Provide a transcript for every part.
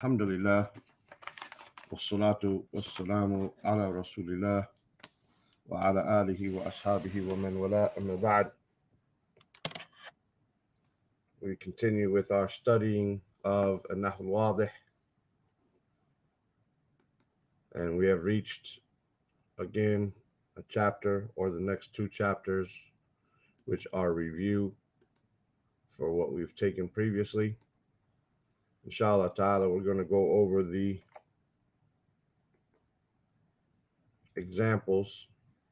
Alhamdulillah, wassalatu wassalamu ala rasulillah wa ala alihi wa ashabihi wa man wala amma ba'd. We continue with our studying of An-Nahl al-Wadih, and we have reached again a chapter or the next two chapters, which are review for what we've taken previously. Inshallah ta'ala, we're going to go over the examples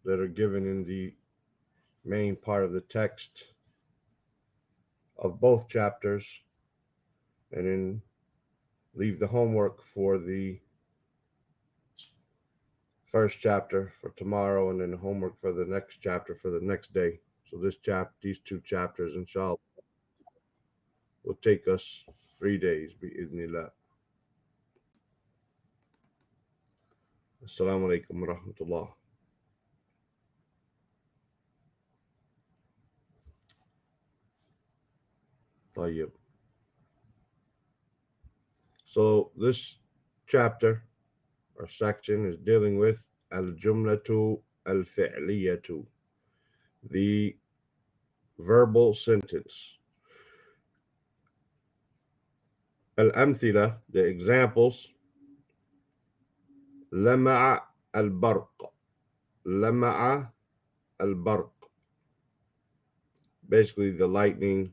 that are given in the main part of the text of both chapters, and then leave the homework for the first chapter for tomorrow, and then the homework for the next chapter for the next day. So these two chapters, inshallah, will take us 3 days, bi'idhnillah. Assalamu alaikum wa rahmatullah. Tayyib. So this chapter or section is dealing with al-jumlatu al-fi'liyatu, the verbal sentence. Al-amthila, the examples. لمع البرق. لمع البرق. Basically, the lightning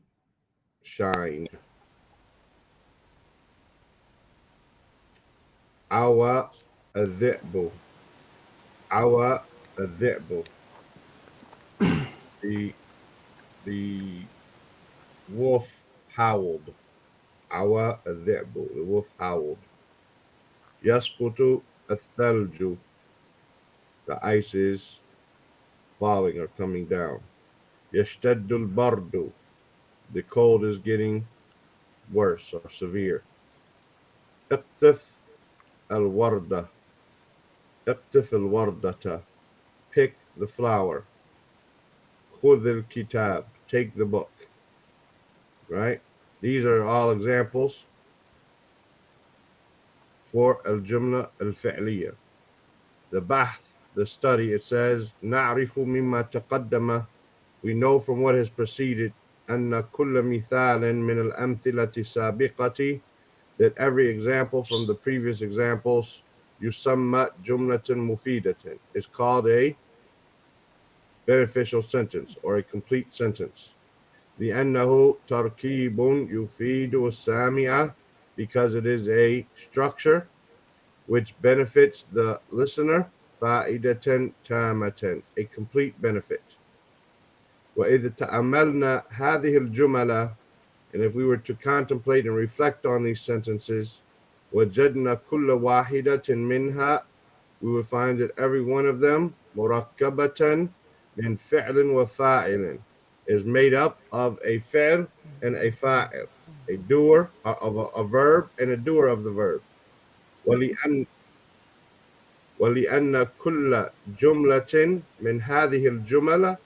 shined. عوى الذئب. عوى الذئب. The wolf howled. عوى الذئب. The wolf howled. يسقط الثلج. The ice is falling or coming down. يشتد البرد. The cold is getting worse or severe. اقطف الوردة. اقطف الوردة. Pick the flower. خذ الكتاب. Take the book. Right? These are all examples for al-jumla al-fi'liya. The bahth, the study, it says, نعرف مما تقدم. We know from what has preceded أن كل مثال من الأمثلة السابقة, that every example from the previous examples يسمى جملة مفيدة, is called a beneficial sentence or a complete sentence. لأنه تركيب يفيد السامع, because it is a structure which benefits the listener. فائدة تامة, a complete benefit. وإذا تأملنا هذه الجمل, and if we were to contemplate and reflect on these sentences, وجدنا كل واحدة منها, we would find that every one of them مركبة من فعل وفاعل, is made up of a fi'l and a fa'il, a doer of a verb and a doer of the verb. ولأن كل جملة من هذه الجمل,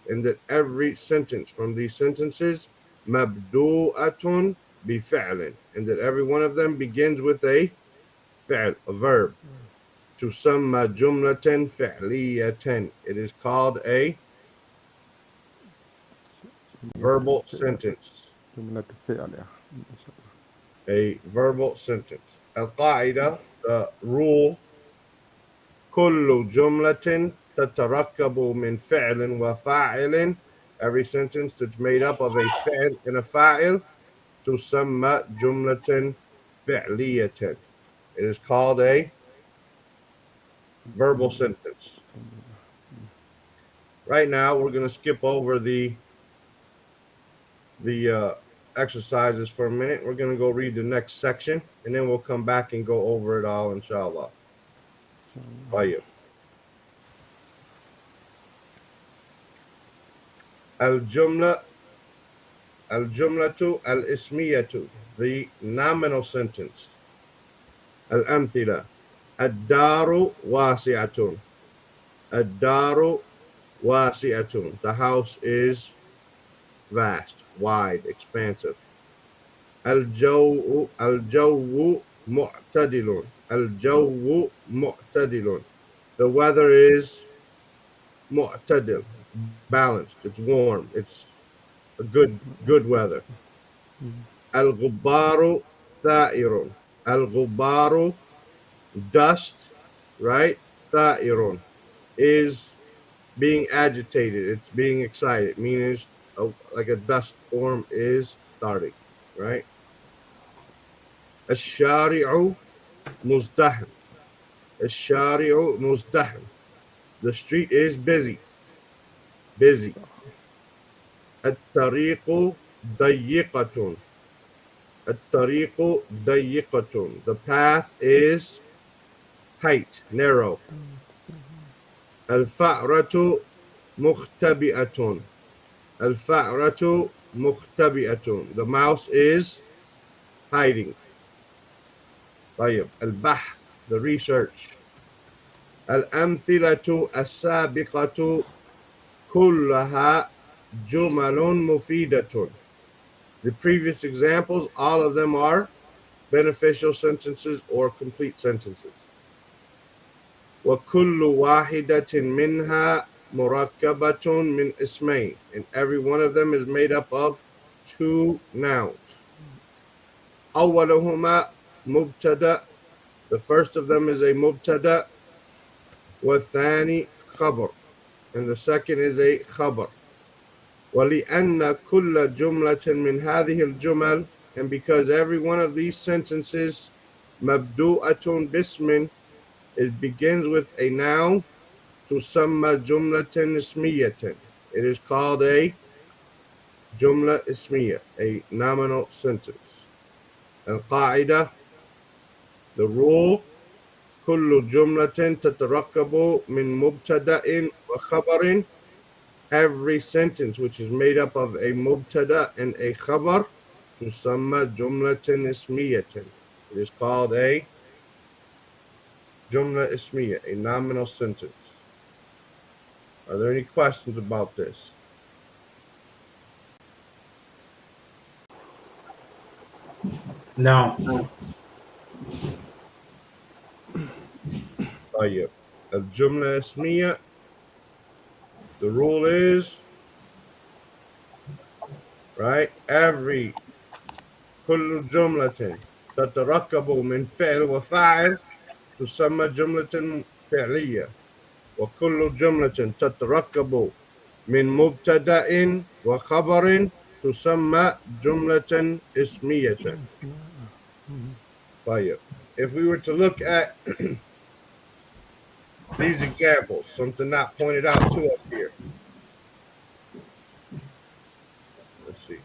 and that every sentence from these sentences مبدوءة بفعل, and that every one of them begins with a fi'l, a verb. تسمى جملة فعلية, it is called a verbal sentence. جملة فعل. A verbal sentence. القاعدة, the rule. كل جملة تتركب من فعل وفاعل, every sentence that's made up of a fi'l and a fa'il, تسمى جملة فعلية. It is called a verbal sentence. Right now, we're going to skip over the exercises for a minute. We're going to go read the next section, and then we'll come back and go over it all, inshallah. طيب. الجملة الاسمية, the nominal sentence. الأمثلة: الدار واسعة. الدار واسعة, the house is vast, wide, expansive. الجو معتدل. الجو معتدل. The weather is معتدل, balanced. It's warm. It's a good weather. الغبار ثائر. الغبار, dust, right? ثائر is being agitated. It's being excited, meaning it's like a dust storm is starting, right? الشارع مزدحم. الشارع مزدحم. The street is busy. Busy. الطريق ضيقة. الطريق ضيقة. The path is tight, narrow. الفأرة مختبئة. الفأرة مختبئة. The mouse is hiding. طيب البحث, the research. الأمثلة السابقة كلها جمل مفيدة. The previous examples, all of them are beneficial sentences or complete sentences. وكل واحدة منها مركبة من اسمين. And every one of them is made up of two nouns. أولهما مبتدأ. The first of them is a مبتدأ. والثاني خبر. And the second is a خبر. ولأن كل جملة من هذه الجمل, and because every one of these sentences مبدوءة باسم, it begins with a noun, تسمى جملة اسمية. It is called a جملة اسمية, a nominal sentence. القاعدة, the rule, كل جملة تتركب من مبتدأ وخبر. Every sentence which is made up of a mubtada and a khabar تسمى جملة اسمية. It is called a جملة اسمية, a nominal sentence. Are there any questions about this? No. طيب الجملة اسمية, the rule is, right, every كل جملة تتركب من فعل وفاعل تسمى جملة فعلية. وكل جملة تتركب من مبتدأ وخبر تسمى جملة اسمية. طيب, if we were to look at these examples, something not pointed out to us here. Let's see.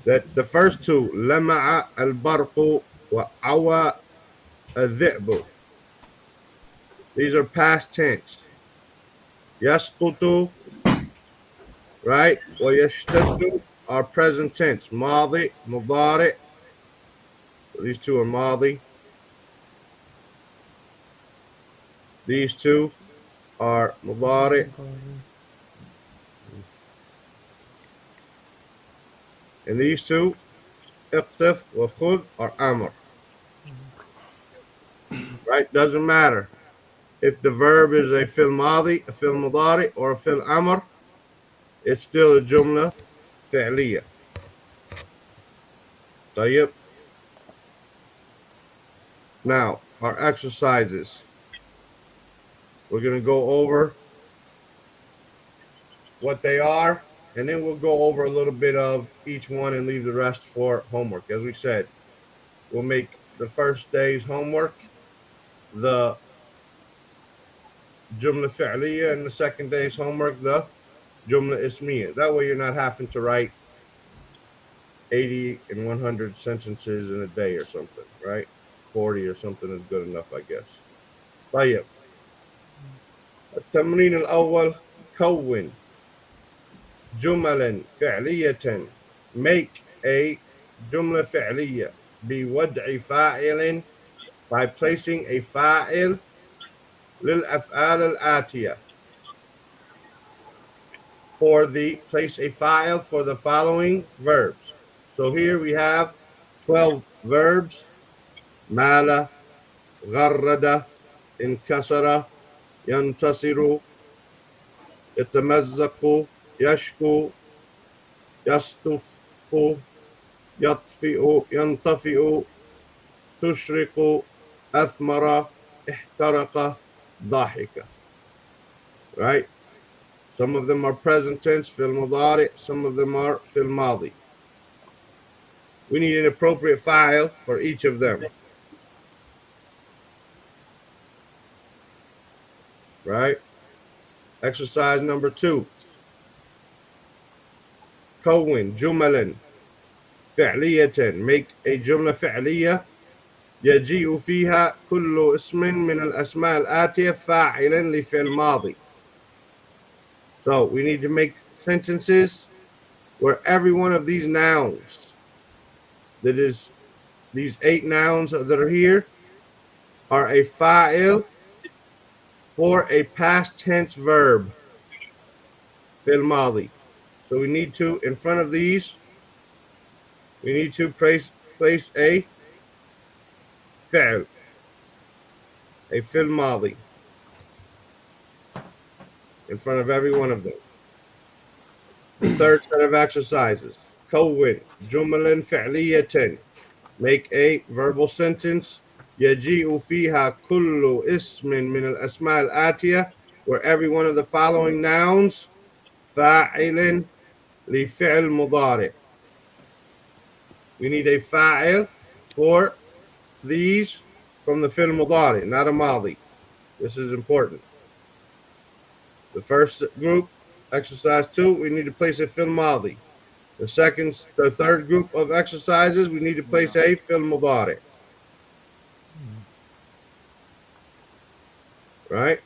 That the first two, لمع البرق وعوى الذئب, these are past tense. يسقط, right, ويشتد are present tense. ماضي, مضارع. So these two are ماضي. These two are مضارع. And these two, اقتف وخذ, are أمر. Right? Doesn't matter if the verb is a فعل ماضي, a فعل مضارع, or a فعل أمر, it's still a جملة فعلية. طيب. Now, our exercises. We're going to go over what they are, and then we'll go over a little bit of each one and leave the rest for homework. As we said, we'll make the first day's homework the جملة فعلية, and the second day's homework the جملة اسمية. That way you're not having to write 80 and 100 sentences in a day or something, right? 40 or something is good enough, I guess. طيب. التمرين الأول, كون جملا فعلية. Make a جملة فعلية بوضع فاعل, by placing a فاعل للأفعال الآتية. place a file for the following verbs. So here we have 12 verbs: mala, غرد, انكسر, ينتصر, يتمزق, يشكو, يصطف, يطفئ, ينطفئ, تشرق, أثمر, احترق, ضاحك. Right? Some of them are present tense, fil mudari, some of them are fil madi. We need an appropriate file for each of them. Right? Exercise number 2. كون جملا فعلية. Make a جملة فعلية يجيء فيها كل اسم من الأسماء الآتية فاعلا لفعل ماضي. So we need to make sentences where every one of these nouns, that is, these 8 nouns that are here, are a fa'il for a past tense verb, fil madi. So we need to, in front of these, we need to place a fi'l, a fil madi, in front of every one of them. The third set of exercises. كون جملا فعلية. Make a verbal sentence يجيء فيها كل اسم من الأسماء الآتية, where every one of the following nouns فاعل لفعل مضارع. We need a fa'il for these from the fi'l mudari, not a madi. This is important. The first group, exercise 2, we need to place a fi'l madi. The third group of exercises, we need to place a fi'l mudari. Right?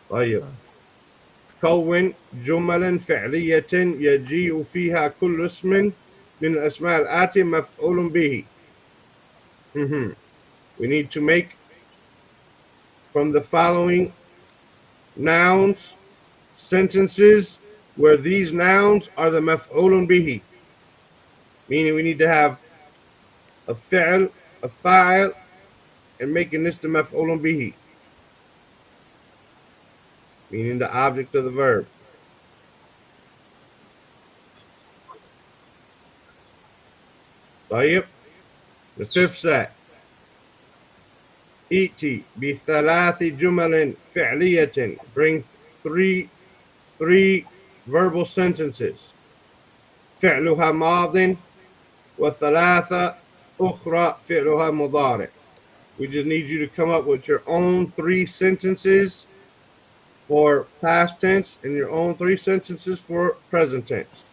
طيب. كون جملا فعلية يجيء فيها كل اسم من الأسماء الآتية مفعول به. We need to make from the following nouns sentences where these nouns are the maf'ulun bihi, meaning we need to have a fi'l, a fa'il, and making this the maf'ulun bihi, meaning the object of the verb. طيب. The fifth set. إيتي بثلاث جمل فعلية. Bring three verbal sentences. فعلها ماض وثلاثة أخرى فعلها مضارع. We just need you to come up with your own 3 sentences for past tense and your own 3 sentences for present tense.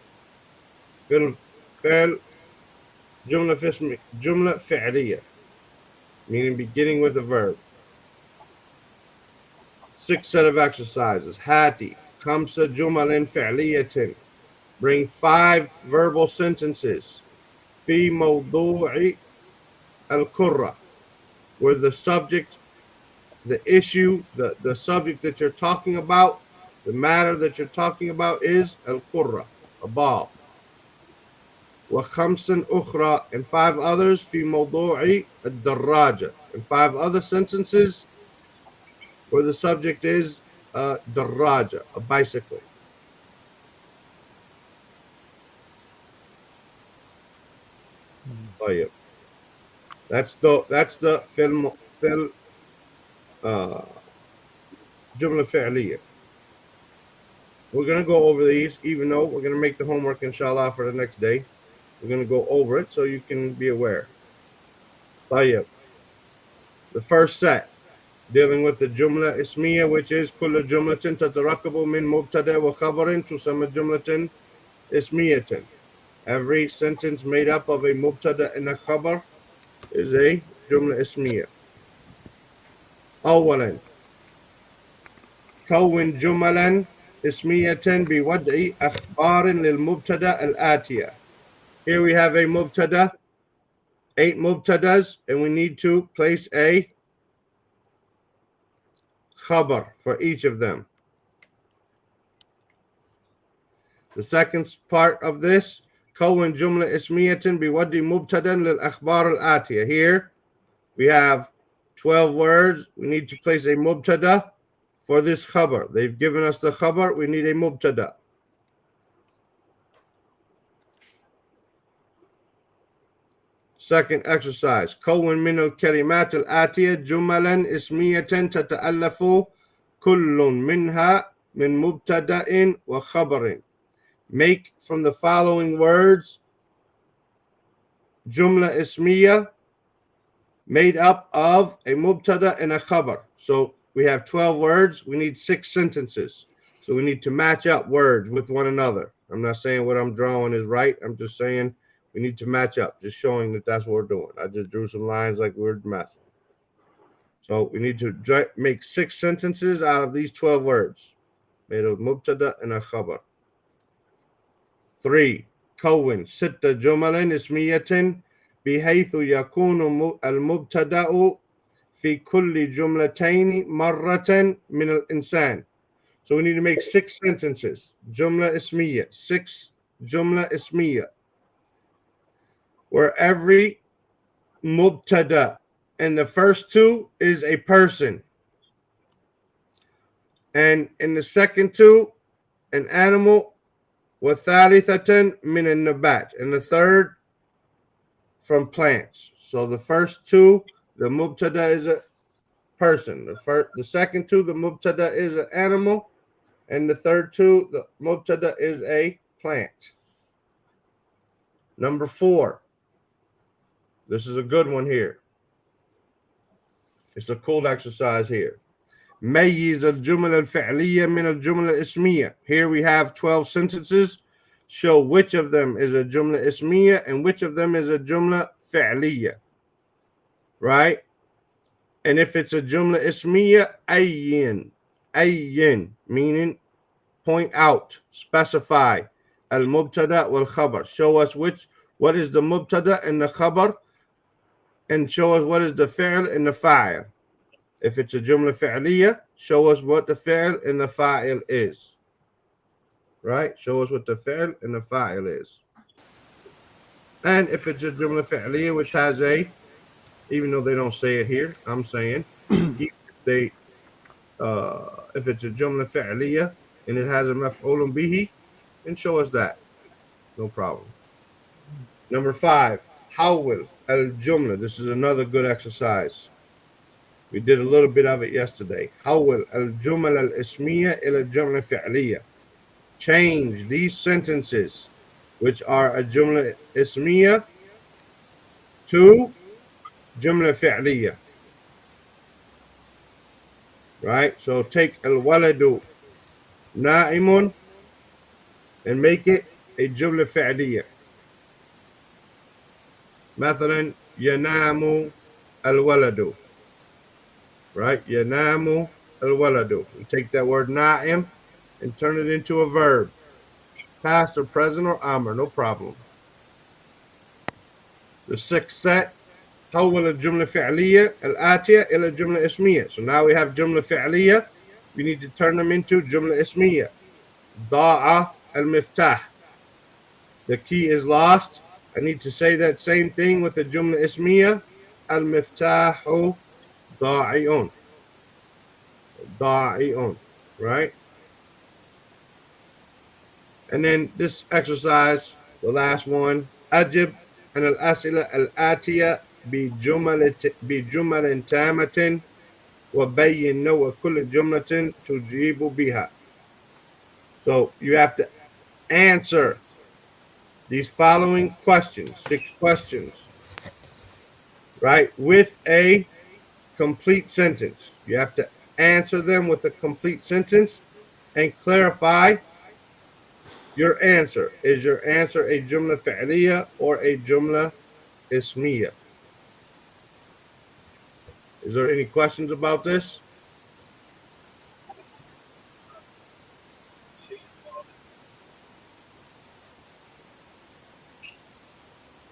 فعل جملة فعلية, meaning beginning with a verb. 6th set of exercises. هاتي خمسة جمل فعلية. Bring 5 verbal sentences. في موضوع القرة, where the subject, the issue, the subject that you're talking about, the matter that you're talking about is al-qurra, a ball. وخمس أخرى, and 5 others في موضوع الدراجة, and 5 other sentences where the subject is daraja, a bicycle. طيب. That's the فعل جملة فعلية. We're going to go over these, even though we're going to make the homework, inshallah, for the next day. We're going to go over it so you can be aware. طيب. The first set, dealing with the جملة اسمية, which is كل جملة تتركب من مبتدأ وخبر تسمى جملة اسمية. Every sentence made up of a mubtada and a khabar is a جملة اسمية. أولا كون جملا اسمية بوضع أخبار للمبتدا الآتية. Here we have a mubtada, 8 mubtadas, and we need to place a khabar for each of them. The second part of this, كون جملة اسمية بودي مبتدأ للأخبار الآتية. Here we have 12 words. We need to place a mubtada for this khabar. They've given us the khabar. We need a mubtada. Second exercise. كون من الكلمات الآتية جملا اسمية تتألف كل منها من مبتدأ وخبر. Make from the following words jumla ismiya made up of a mubtada and a khabar. So we have 12 words. We need 6 sentences. So we need to match up words with one another. I'm not saying what I'm drawing is right. I'm just saying we need to match up, just showing that that's what we're doing. I just drew some lines like we're math. So we need to make 6 sentences out of these 12 words made of mubtada and a khabar. 3. كون 6 جمل اسمية بحيث يكون المبتدأ في كل جملتين مرة من الإنسان. So we need to make 6 sentences. جملة اسمية. 6 جملة اسمية. Where every mubtada in the first 2 is a person. And in the second 2, an animal. وثالثة من النبات. And the third from plants. So the first 2, the mubtada is a person. The second 2, the mubtada is an animal. And the third 2, the mubtada is a plant. Number 4. This is a good one here. It's a cool exercise here. ميز الجمل الفعلية من الجملة الاسمية. Here we have 12 sentences. Show which of them is a jumla ismiya and which of them is a jumla fi'liya. Right? And if it's a jumla ismiya, ayyin, meaning point out, specify. Al-mubtada wal-khabar. Show us what is the mubtada and the khabar, and show us what is the fi'l and the fa'il. If it's a jumla fi'liya, show us what the fi'l and the fa'il is. Right? Show us what the fi'l and the fa'il is. And if it's a jumla fi'liya, which has a, even though they don't say it here, I'm saying, if it's a jumla fi'liya and it has a maf'ulun bihi, then show us that. No problem. Number 5, hawil al-jumla. This is another good exercise. We did a little bit of it yesterday. حول الجمل الاسمية إلى الجملة فعلية. Change these sentences, which are a jumla ismiya, to jumla fi'liya. Right? So take al-waladu na'imun and make it a jumla fi'liya. مثلا ينام الولد. Right? Yanamu al-waladu. We take that word na'im and turn it into a verb. Past or present or amr, no problem. The 6th set, حول الجملة فعلية الآتية إلى الجملة اسمية. So now we have جملة فعلية. We need to turn them into جملة اسمية. ضاع المفتاح. The key is lost. I need to say that same thing with the جملة اسمية. المفتاح ضائع. ضائع. Right? And then this exercise, the last one, أجب عن الأسئلة الآتية بجمل تامة وبين نوع كل جملة تجيب بها. So you have to answer these following questions, 6 questions, right, with a complete sentence. You have to answer them with a complete sentence and clarify your answer. Is your answer a jumla fi'liya or a jumla ismiya? Is there any questions about this?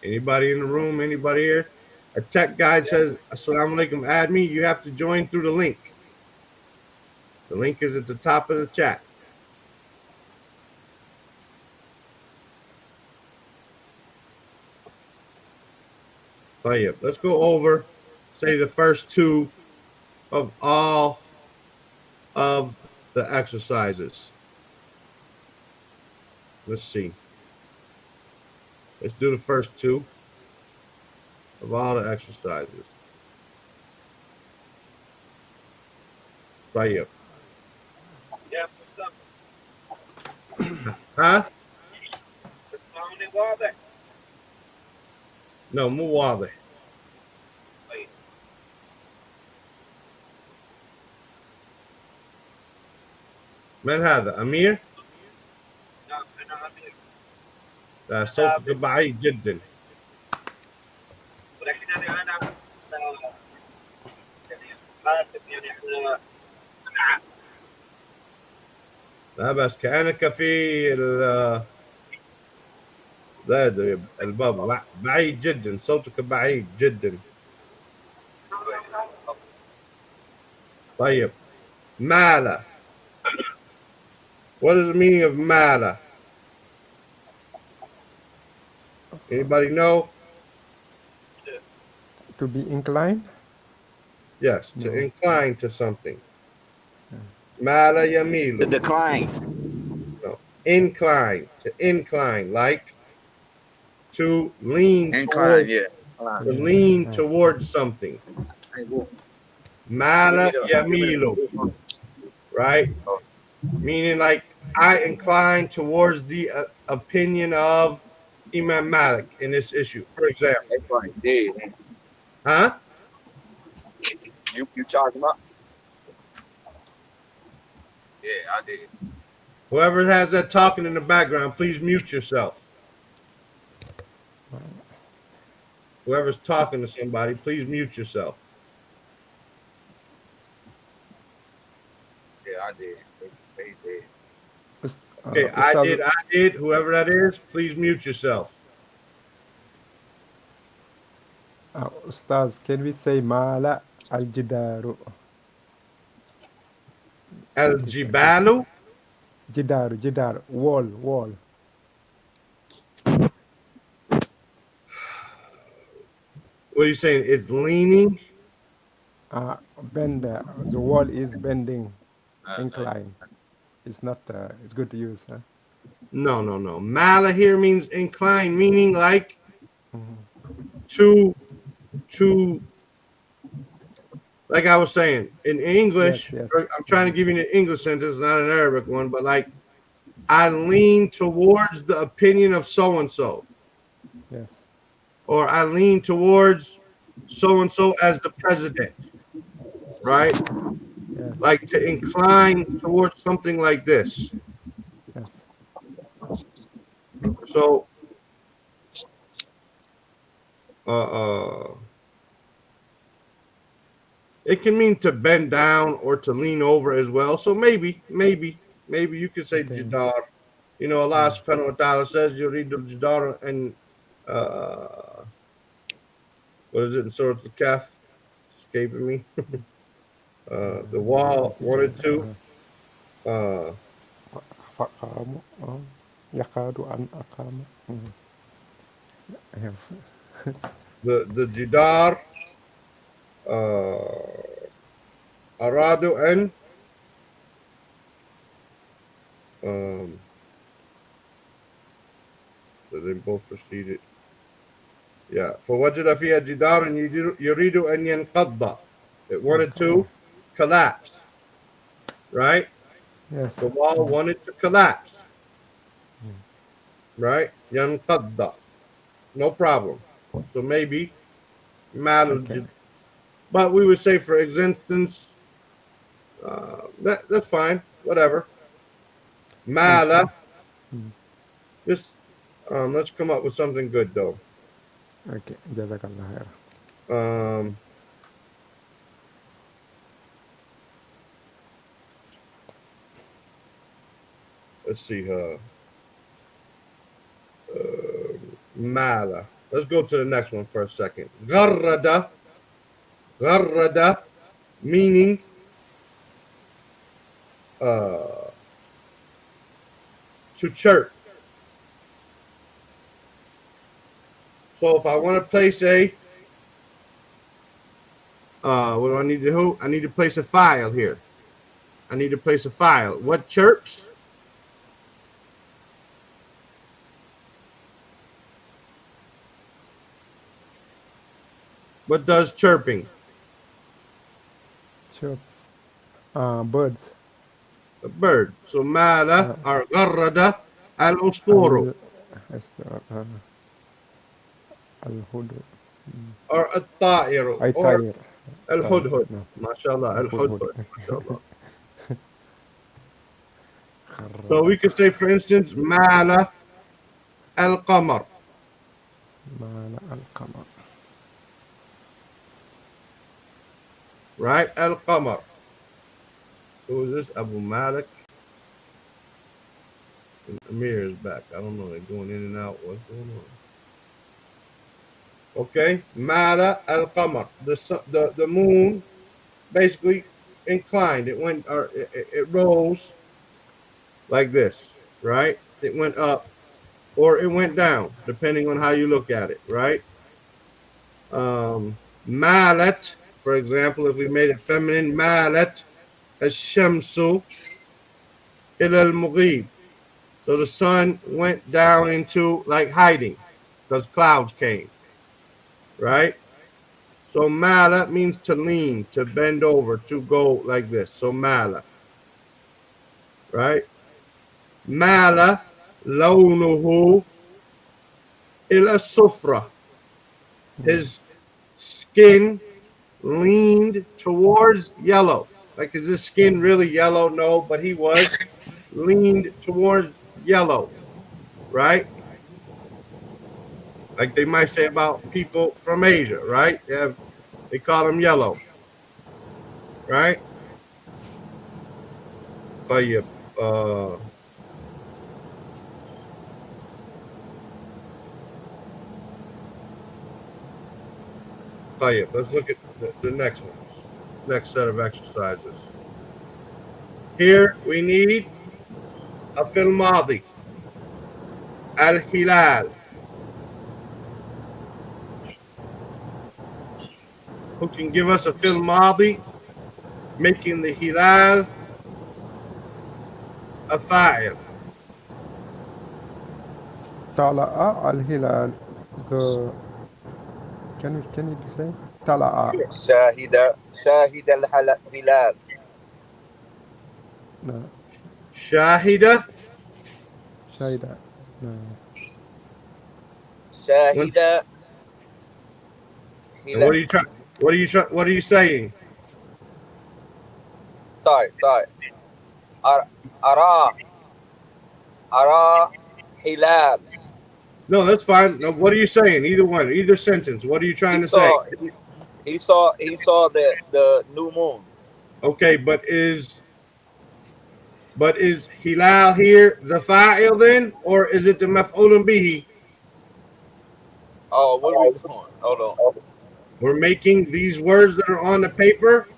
Anybody in the room? Anybody here? A tech guide says, Assalamu alaikum, add me. You have to join through the link. The link is at the top of the chat. طيب. Let's go over, say, the first two of all of the exercises. Let's see. Let's do the first two of all the exercises. طيب. Huh? No, مو واضح. من هذا؟ أمير؟ لا، صوتك بعيد جدا. ولكن انا اسف يعني احنا لا بس كأنك في لا الباب بعيد جدا، صوتك بعيد جدا. طيب. مالا. What is the meaning of mala? Anybody know? To be inclined. Yes, to No. incline to something. Mala To yamilu. decline. No. Incline. To incline. Like to lean Incline, towards, yeah. to lean towards something. Mala yamilu. Right? Meaning like I incline towards the opinion of Imam Malik in this issue, for example. That's right. Yeah. Huh? You charge them up? Yeah, I did. Whoever has that talking in the background, please mute yourself. Whoever's talking to somebody, please mute yourself. Yeah, I did. They did. Okay, I did. Whoever that is, please mute yourself. Ustaz, can we say mala al-jidaru? Al-jibalu? Jidar, wall. What are you saying? It's leaning? Bend, the wall is bending, incline. It's not, it's good to use. Huh? No. Mala here means incline, meaning like to, like I was saying, in English, Yes. I'm trying to give you an English sentence, not an Arabic one, but like I lean towards the opinion of so-and-so. Yes. Or I lean towards so-and-so as the president, right? Yes. Like to incline towards something like this. Yes. So, it can mean to bend down or to lean over as well. So maybe you could say jidar. You know, Allah subhanahu wa ta'ala says, yuridul jidar, and what is it in Surah Al-Kahf? Escaping me. The wall wanted to. فقاموا يكاد أن أقام. The jidar aradu and so they both proceeded. Yeah. فوجد فيها جدارا يريد أن ينقض. It wanted to collapse. Right? Yes. The wall wanted to collapse. Right? ينقض. No problem. So maybe Okay. but we would say, for instance, that's fine. Whatever. Mala. Just let's come up with something good though. Okay. Jazakallah khair. Let's see. Mala. Let's go to the next one for a second. Gharrada, meaning to chirp. So if I want to place a What do I need to do? I need to place a file here. I need to place a file. What chirps? What does chirping? Chirp. Birds. A bird. So mala or garrada al-usfuru الهدهد. or at-ta'iru أي or طاير. al-hudhud. نعم. MashaAllah, al-hudhud. الهدهد. MashaAllah. So we could say, for instance, mala al-qamar. مال القمر. Right? Al-qamar. Who is this? Abu Malik. And Amir is back. I don't know. They're going in and out. What's going on? Okay. Mala al-qamar. The moon basically inclined. It went, or it rose like this, right? It went up or it went down, depending on how you look at it, right? Malat, for example, if we made it feminine, malat ash-shamsu ila al-mughib. So the sun went down into like hiding because clouds came, right? So mala means to lean, to bend over, to go like this. So mala, right? Mala lawnuhu ila sufra. His skin leaned towards yellow. Like, is his skin really yellow? No, but he was leaned towards yellow, right? Like they might say about people from Asia, right? They call them yellow, right? طيب طيب, let's look at the next one. Next set of exercises. Here we need a fil madi. Al-hilal. Who can give us a fil madi making the hilal a fa'il? طلع الهلال. So can you say طلع? شاهد الهلال. No. Shahida. شاهد. No. شاهد And what are you trying? What are you saying? sorry أرى هلال. No, that's fine. No, what are you saying? Either one, either sentence. What are you trying to say? He saw the new moon. Okay, but is hilal here the fa'il then, or is it the maf'ulun bihi? Oh, what are we doing? Hold on. We're making these words that are on the paper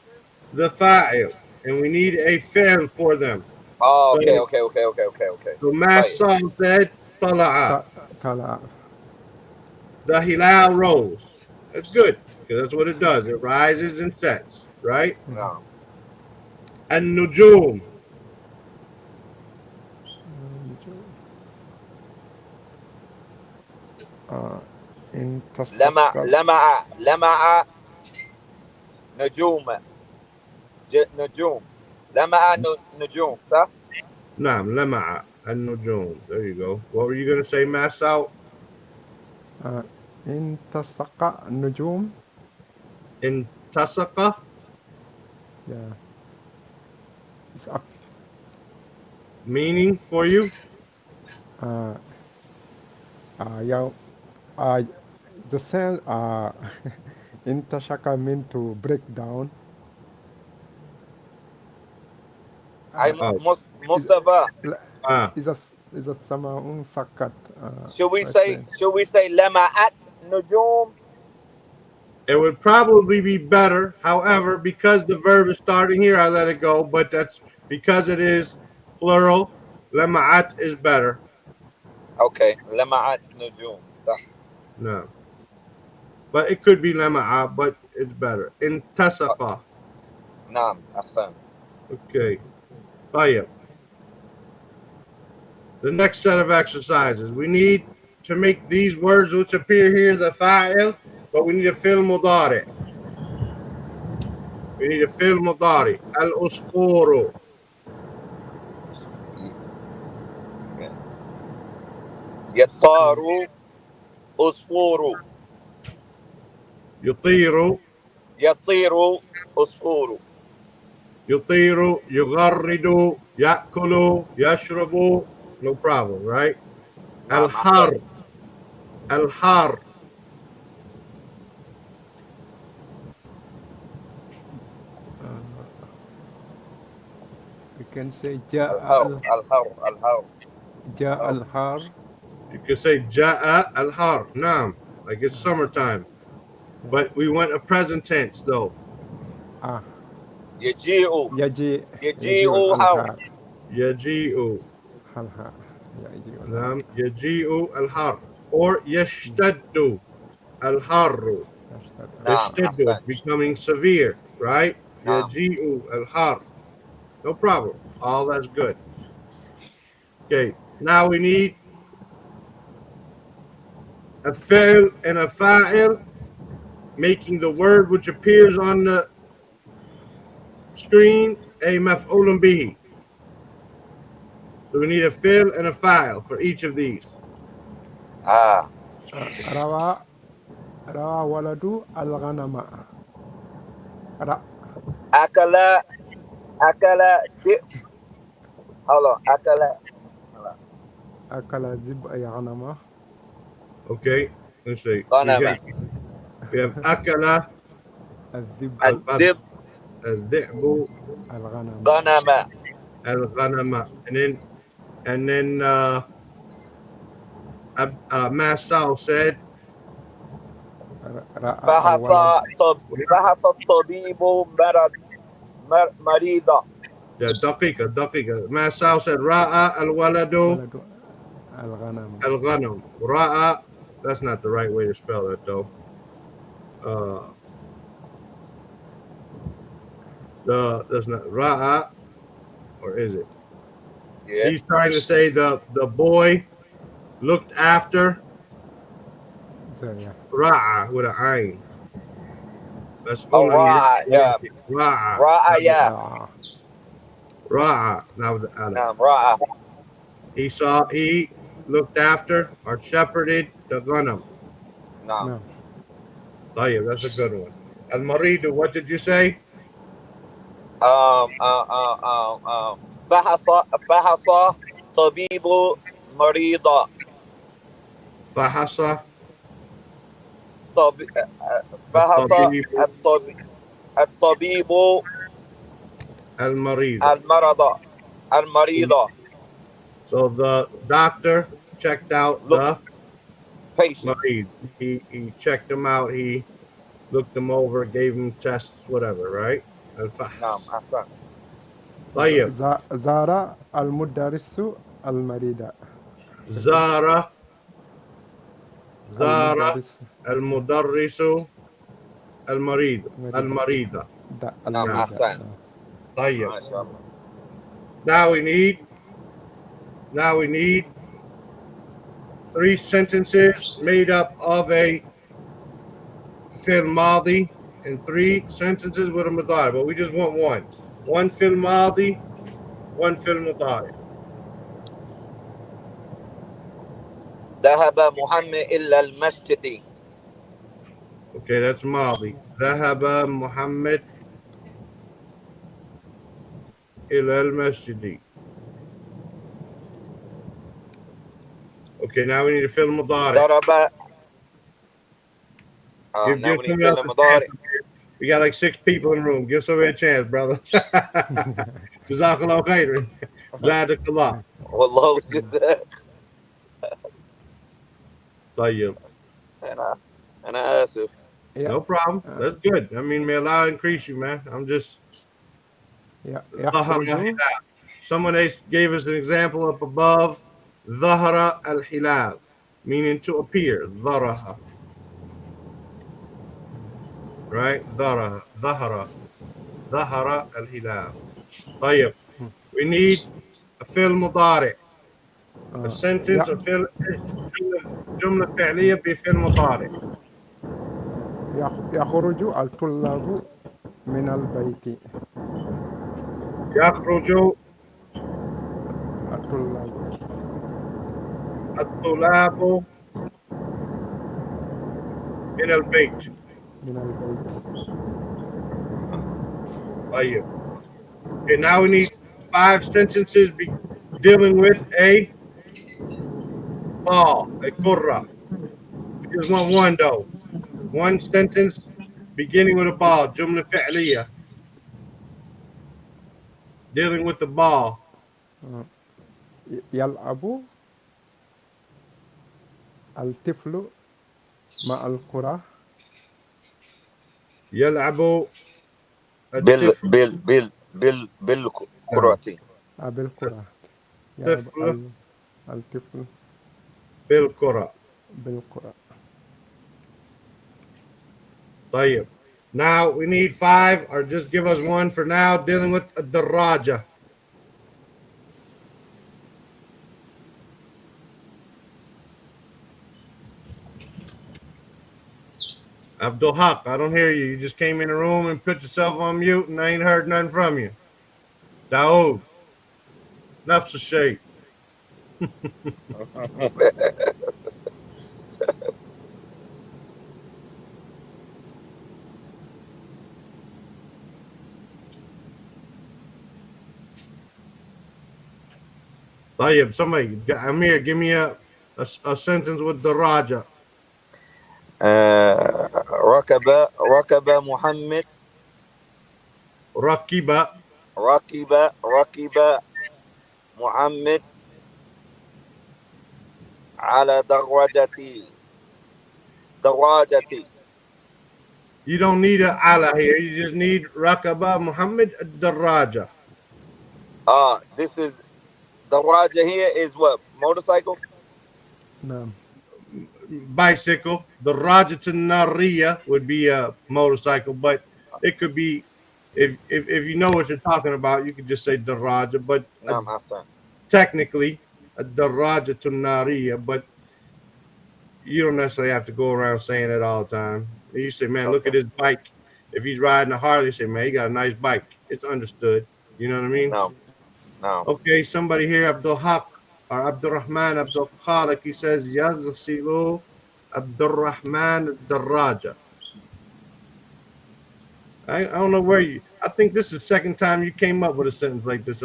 the fa'il, and we need a fi'l for them. Oh, okay. So Masal said tala'a. طلع. The hilal rose. That's good, because that's what it does. It rises and sets, right? No. And nujum. لمع نجوم لمع نجوم صح؟ Naam, lama'a and nujum. There you go. What were you going to say, Masal? انتسق النجوم. In tasaqa? Yeah. It's up. Meaning for you? Yeah. The sense intashaka mean to break down. I Mustafa. Ah. Is a samaun sakat. Should we say lama'at nujum? It would probably be better. However, because the verb is starting here, I let it go. But that's because it is plural. Lama'at is better. Okay, lama'at nujum صح. No. but it could be lama'a, but it's better. Intasaqa. نعم أحسنت. Okay. طيب. The next set of exercises. We need to make these words which appear here the fa'il, but we need to fill mudari. We need to fill mudari. Al-usfuru. يطار عصفور. Yutiru. يطير عصفور. Yutiru. Yugharridu. Yakulu. Yashrabu. No problem, right? نعم Al-har. أحسنت. Al-har. We can say جاء الحر. جاء الحار. You could say ja'a al-har. Naam. Like it's summertime. But we want a present tense though. Ah, يجيء يجيء يجيء حر. الحار. Yaji'u. الحار. يجيء الحار. Naam. Yaji'u al-har. Or yashtaddu al-harru. نعم Yashtaddu, أحسنت. becoming severe, right? نعم. Yaji'u al-har. No problem. All that's good. Okay. Now we need a fi'l and a fa'il, making the word which appears on the screen a maf'ulun bihi. So we need a fi'l and a fa'il for each of these. روى ولد الغنم. أكل ذئب. هلا أكل الذئب غنم. Okay. Let's see. غنم. We have akala, الذئب الذئب al-dhi'bu, الغنم. غنم. al-ghanama. And then Masal said, رأى فحص الولد. الطبيب مريضا. daqiqa. Masal said, Ra'a al-waladu ولد الغنم. al-ghanam. Ra'a, that's not the right way to spell that though. That's not Ra'a, or is it? Yeah. He's trying to say the boy looked after So, yeah. Ra'a with an ayn. That's Oh, only راعى. Yeah. Ra'a. راعى. Ra'a. Now with the alif. نعم راعى. He looked after or shepherded the ghanam. نعم. No. Tayyib, that's a good one. Al-Maridu, what did you say? فحص طبيب مريضا. Fahasa. فحص الطبيب Al-Maridu. المريض. So the doctor checked out the Patient. Marid. He checked him out. He looked him over, gave him tests, whatever, right? Al-Fahs. نعم أحسن. طيب. زار المدرس المريض. زار المدرس. المدرس المريضة. نعم أحسن. طيب. ما شاء الله. Now we need 3 sentences made up of a fi'l madi and 3 sentences with a mudari, but we just want one. One fi'l madi, one fi'l mudari. ذهب محمد إلى المسجد. Okay, that's madi. ذهب محمد إلى المسجد. Okay, now we need to fill mudari. ضرب. Give now we need somebody to else fill a المضارع. chance. We got like 6 people in the room. Give somebody a chance, brother. Jazakallah khairan. Zadakallah. والله جزاك. طيب. أنا آسف. Yeah. No problem. That's good. I mean, may Allah increase you, man. I'm just. Yeah. ظهر Someone else gave us an example up above. ظهر الهلال, meaning to appear. ظهر. right? ظهر الهلال. طيب. We need a فعل مضارع. A sentence يا- of جملة فعلية بفعل مضارع. يخرج الطلاب من البيت. يخرج الطلاب الطلاب من البيت. من البيت. طيب. Okay, now we need 5 sentences dealing with a ball, a kurra. We just want one though. One sentence beginning with a ball, جملة فعلية, dealing with the ball. يلعب الطفل مع الكرة. يلعب بال الطفل بال بال بال بالكرة. بالكرة. يلعب الطفل الطفل بالكرة. بالكرة. طيب. Now we need 5, or just give us one for now, dealing with الدراجة. Abdul Haq, I don't hear you. You just came in the room and put yourself on mute, and I ain't heard nothing from you. Daoud, نفس الشيء. طيب, somebody, Amir, give me a sentence with daraja. ركب محمد. ركب محمد على دراجتي. You don't need a ala here. You just need rakaba Muhammad daraja. This is daraja here is what? Motorcycle? نعم. Bicycle. Daraja to nariya would be a motorcycle, but it could be, if you know what you're talking about, you could just say daraja, but نعم حسن. technically a daraja to nariya, but you don't necessarily have to go around saying it all the time. You say, man, look at his bike. If he's riding a Harley, say, man, he got a nice bike. It's understood. You know what I mean? No. Okay, somebody here, Abdul Haq or Abdul Rahman Abdul Khalik, he says, Yazasilu Abdul Rahman Daraja. I don't know where you, I think this is the second time you came up with a sentence like this.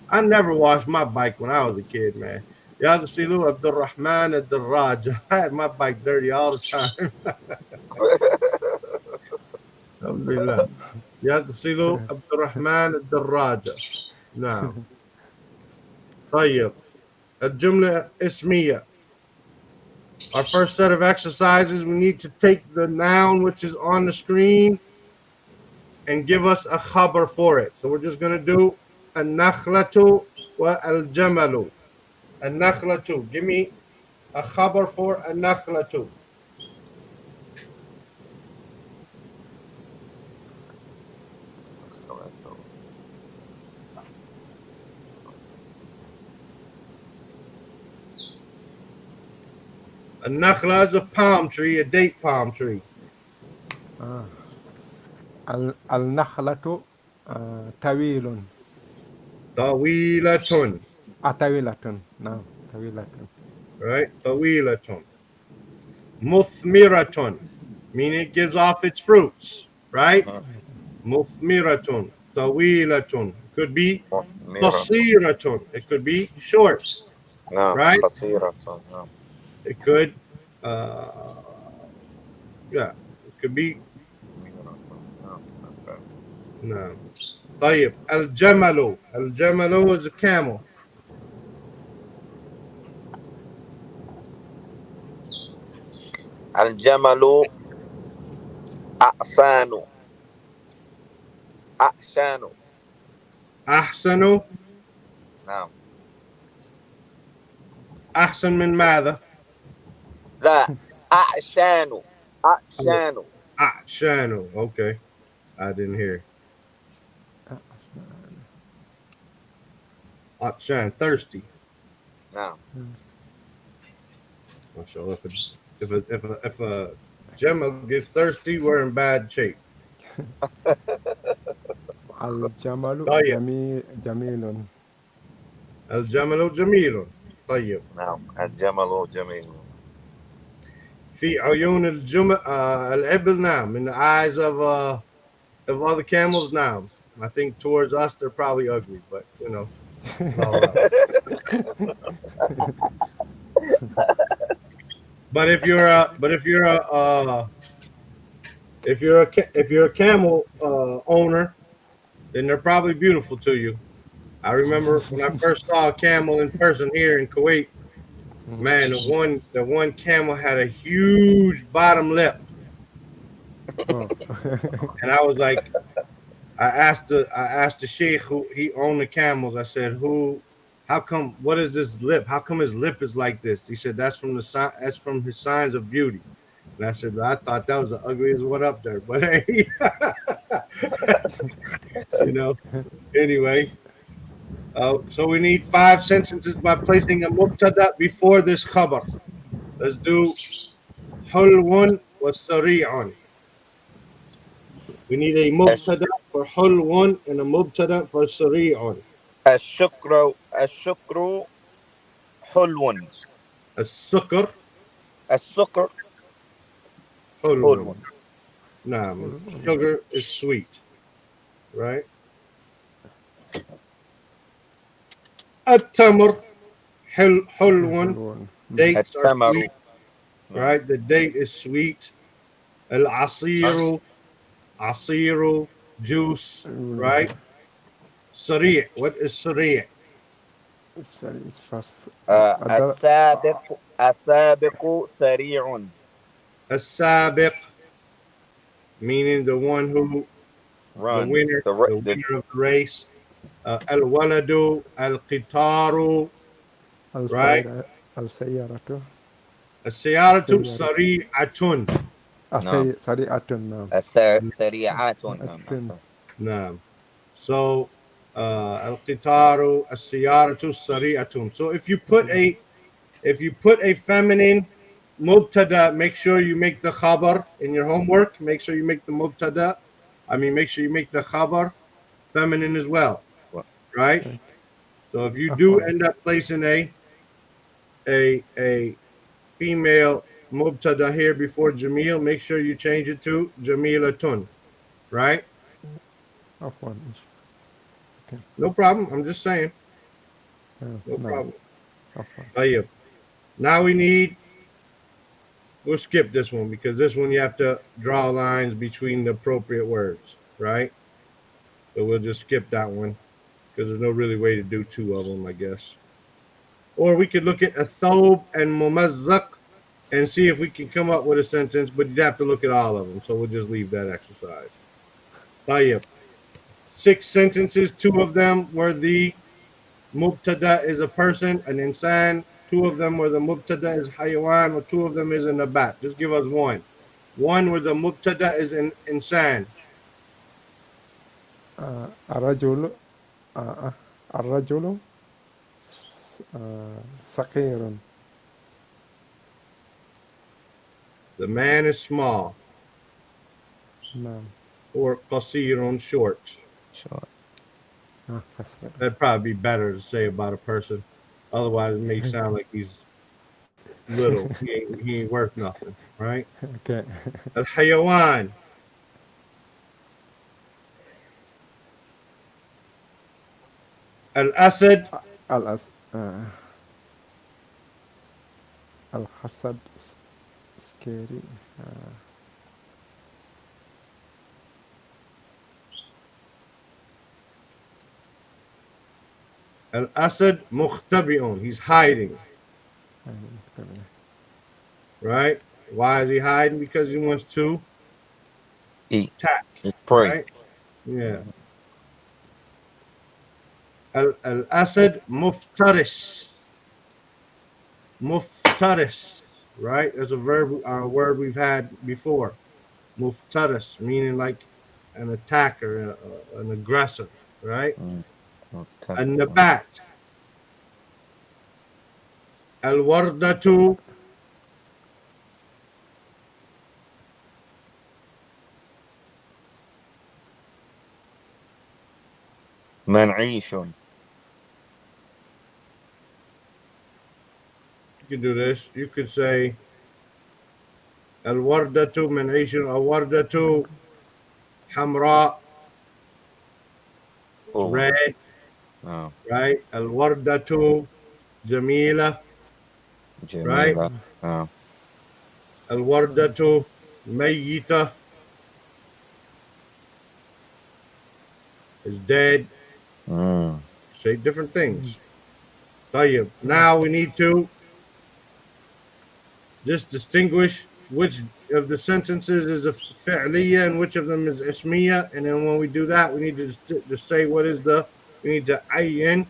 I never washed my bike when I was a kid, man. Yazasilu Abdul Rahman Daraja. I had my bike dirty all the time. Alhamdulillah. يغسل عبد الرحمن الدراجة. نعم. طيب. الجملة اسمية. Our first set of exercises, we need to take the noun which is on the screen and give us a khabar for it. So we're just going to do النخلة والجمل. النخلة. Give me a khabar for النخلة. النخلة is a palm tree, a date palm tree. النخلة طويل. طويلة. طويلة. نعم طويلة. Right? طويلة. مثمرة, meaning it gives off its fruits. Right? مثمرة. طويلة. Could be قصيرة. It could be short. Right? قصيرة. It could, yeah, it could be. No. طيب. الجمل. الجمل is a camel. الجمل أحسن. أحسن. نعم. أحسن من ماذا؟ لا أعشان. Channel. Okay. I didn't hear. Shan, thirsty. نعم. So if a Gemma gets thirsty, we're in bad shape. الجمل طيب. جميل. الجمل جميل. طيب. نعم الجمل جميل. في عيون الإبل نعم. In the eyes of other camels now. I think towards us they're probably ugly, but you know. all right. But if you're a camel owner, then they're probably beautiful to you. I remember when I first saw a camel in person here in Kuwait. Man, the one camel had a huge bottom lip, Oh. and I was like, I asked the sheikh who he owned the camels. I said, how come? What is this lip? How come his lip is like this? He said that's from his signs of beauty. And I said, I thought that was the ugliest one up there, but hey, you know. Anyway, so we need 5 sentences by placing a mubtada before this khabar. Let's do hulwun wa sari'un. We need a mubtada for hulwun and a mubtada for sari'un. الشكر حلو. السكر السكر حلو. حلو. Naam. Sugar is sweet, right? التمر حلو. Dates are التمر. sweet, right? The date is sweet. العصير عصير juice, right? سريع. What is سريع? It's fast. السابق سريع. السابق, meaning the one who runs. the winner of the race. الولد القطار, right? السيارة السيارة سريعة. سريعة. نعم. سريعات. نعم. So القطار السيارة سريعة. So if you put a feminine mubtada, make sure you make the khabar in your homework. Make sure you make the mubtada. Make sure you make the khabar feminine as well, right? Okay. So if you do end up placing a female mubtada here before Jamil, make sure you change it to Jamilatun, right? Okay. No problem. I'm just saying. No problem. Now we'll skip this one because this one you have to draw lines between the appropriate words, right? So we'll just skip that one because there's no really way to do 2 of them, I guess. Or we could look at athob and mumazzaq and see if we can come up with a sentence, but you'd have to look at all of them. So we'll just leave that exercise. Tayyib. 6 sentences, 2 of them were the mubtada is a person, an insan. 2 of them where the mubtada is hayawan, or 2 of them is a nabat. Just give us one. One where the mubtada is an insan. الرجل صغير. The man is small. نعم. Or qasirun, short. That'd probably be better to say about a person. Otherwise, it may sound like he's little. he ain't worth nothing, right? Okay. Al-hayawan. Al-asad. Al-hasad. Scary. Al-asad mukhtabi'un. He's hiding. Right? Why is he hiding? Because he wants to attack. Pray. Right? Yeah. Al-asad muftaris. Muftaris. Right? That's a word we've had before. Muftaras, meaning like an attacker, an aggressor, right? مبتدأ. النبات. الوردة. منعيش. You can do this. You could say الوردة منعيش. الوردة حمراء. It's أوه. red, right? الوردة جميلة, جميلة. الوردة ميتة is dead. Say different things. طيب. Now we need to just distinguish which of the sentences is a فعلية and which of them is اسمية. And then when we do that, we need to say what is we need to عين,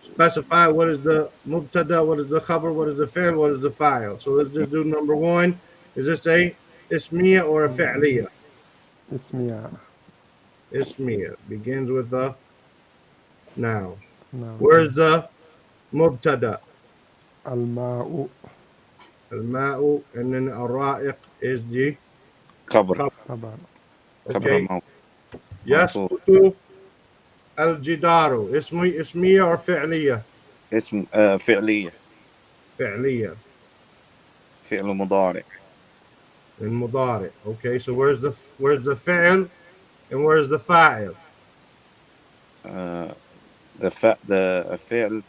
specify what is the mubtada, what is the khabar, what is the fi'l, what is the fa'il. So let's just do number one. Is this a ismiya or a fi'liya? اسمية. Ismiya. Begins with the noun. نعم. Where's the mubtada? الماء. Al-ma'u, and then al-ra'iq is the خبر. خبر. okay. خبر Yasqutu al-jidaru. Ismiya or fi'liya? اسم فعلية. Fi'liya. فعل مضارع. And mudari. Okay, so where's the fi'l and where's the fa'il? The فعل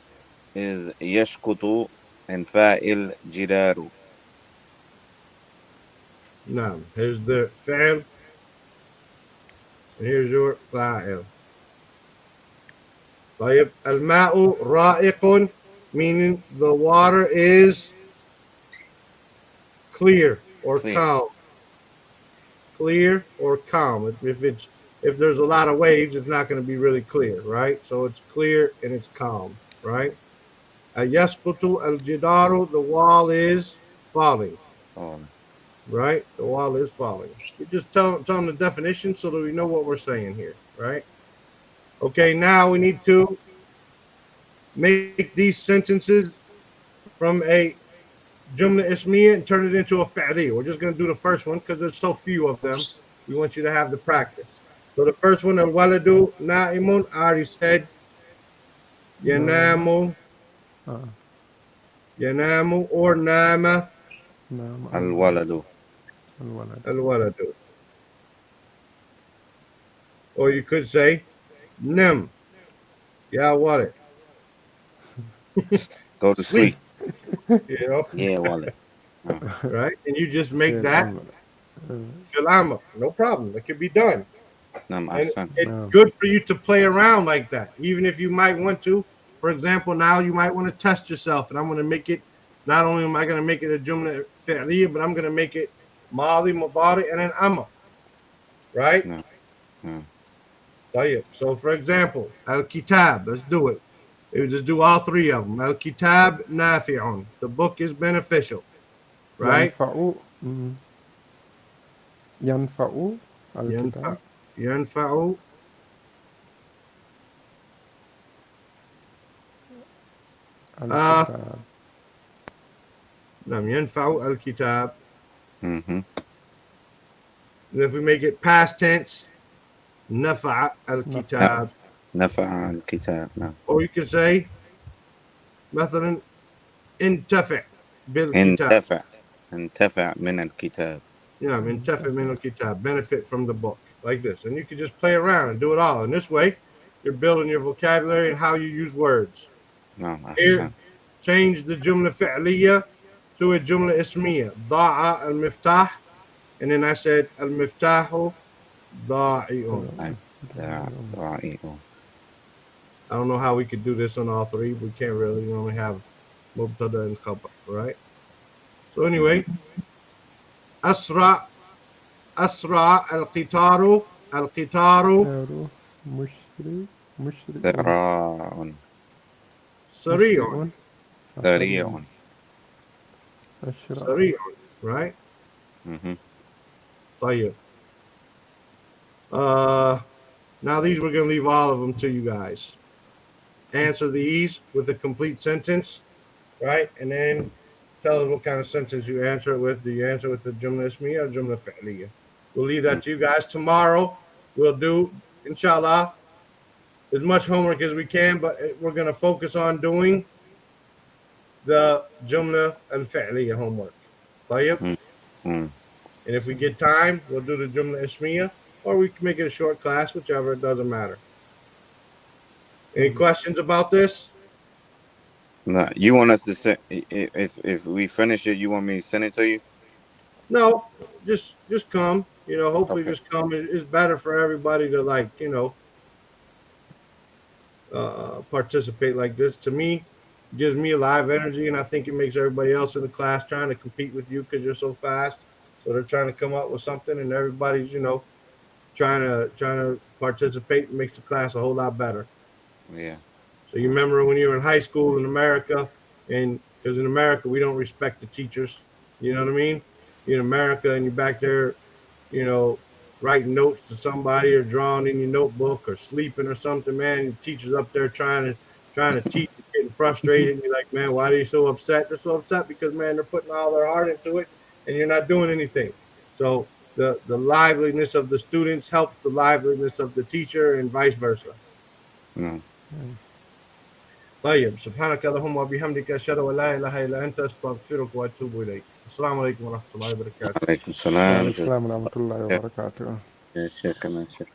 is يشقط and فاعل جدار. No, here's the fi'l and here's your fa'il. طيب. الماء رائق, meaning the water is clear or calm. Clear or calm. If there's a lot of waves, it's not going to be really clear, right? So it's clear and it's calm, right? يسقط الجدار, the wall is falling. Right? The wall is falling. We just tell them the definition so that we know what we're saying here, right? Okay, now we need to make these sentences from a jumla ismiya and turn it into a fi'liya. We're just going to do the first one because there's so few of them. We want you to have the practice. So the first one, al-waladu na'imun, I already said. Yanamu. Yanamu or nama. الولد. Al-waladu. Or you could say nim. Ya walad. Go to sleep. You know? Yeah, wallet. Right? And you just make that fil amr. No problem. It can be done. نعم And أحسن. it's good for you to play around like that. Even if you might want to. For example, now you might want to test yourself. And I'm going to make it, not only am I going to make it a jumla fi'liya, but I'm going to make it madi, mudari, and an amr. Right? No. No. So for example, al-kitab. Let's do it. We just do all three of them. Al-kitab nafi'un. The book is beneficial. Right? ينفع الكتاب. ينفع الكتاب. نعم ينفع الكتاب. Mhm. And if we make it past tense, نفع الكتاب. نفع الكتاب. نعم. Or you could say مثلا انتفع بالكتاب. انتفع من الكتاب. Yeah, انتفع من الكتاب. Benefit from the book. Like this. And you can just play around and do it all. And this way, you're building your vocabulary and how you use words. نعم Here, أحسن. change the جملة فعلية to a جملة اسمية. ضاع المفتاح. And then I said المفتاح ضائع. ضائع. I don't know how we could do this on all three. We can't really. We only have mubtada and khabar, right? So anyway, أسرع القطار. ذراع. سريع. ذريع. سريع, right? Mhm. طيب. Now these we're going to leave all of them to you guys. Answer these with a complete sentence, right? And then tell us what kind of sentence you answer it with. Do you answer with the Jumla Ismiya or Jumla Fi'liya? We'll leave that to you guys. Tomorrow we'll do, inshallah, as much homework as we can, but we're going to focus on doing the Jumla al-Fi'liya homework. طيب? And if we get time, we'll do the Jumla Ismiya, or we can make it a short class, whichever, it doesn't matter. Any questions about this? No, you want us to send if we finish it, you want me to send it to you? No, just come. You know, hopefully Okay. just come. It's better for everybody to, like, you know, participate like this. To me, it gives me a live energy, and I think it makes everybody else in the class trying to compete with you because you're so fast. So they're trying to come up with something, and everybody's, you know, trying to participate. It makes the class a whole lot better. Yeah. So you remember when you were in high school in America, and because in America we don't respect the teachers, you know what I mean? You're in America and you're back there, you know, writing notes to somebody or drawing in your notebook or sleeping or something, man. Your teacher's up there trying to teach, getting frustrated, and you're like, man, why are you so upset? They're so upset because, man, they're putting all their heart into it and you're not doing anything. So the liveliness of the students helps the liveliness of the teacher and vice versa. طيب سبحانك اللهم وبحمدك أشهد أن لا إله إلا أنت أستغفرك وأتوب إليك. السلام عليكم ورحمة الله وبركاته. Alaikum salam. Waalaikum salam wa rahmatullahi wa barakatuh. Ya Sheikh,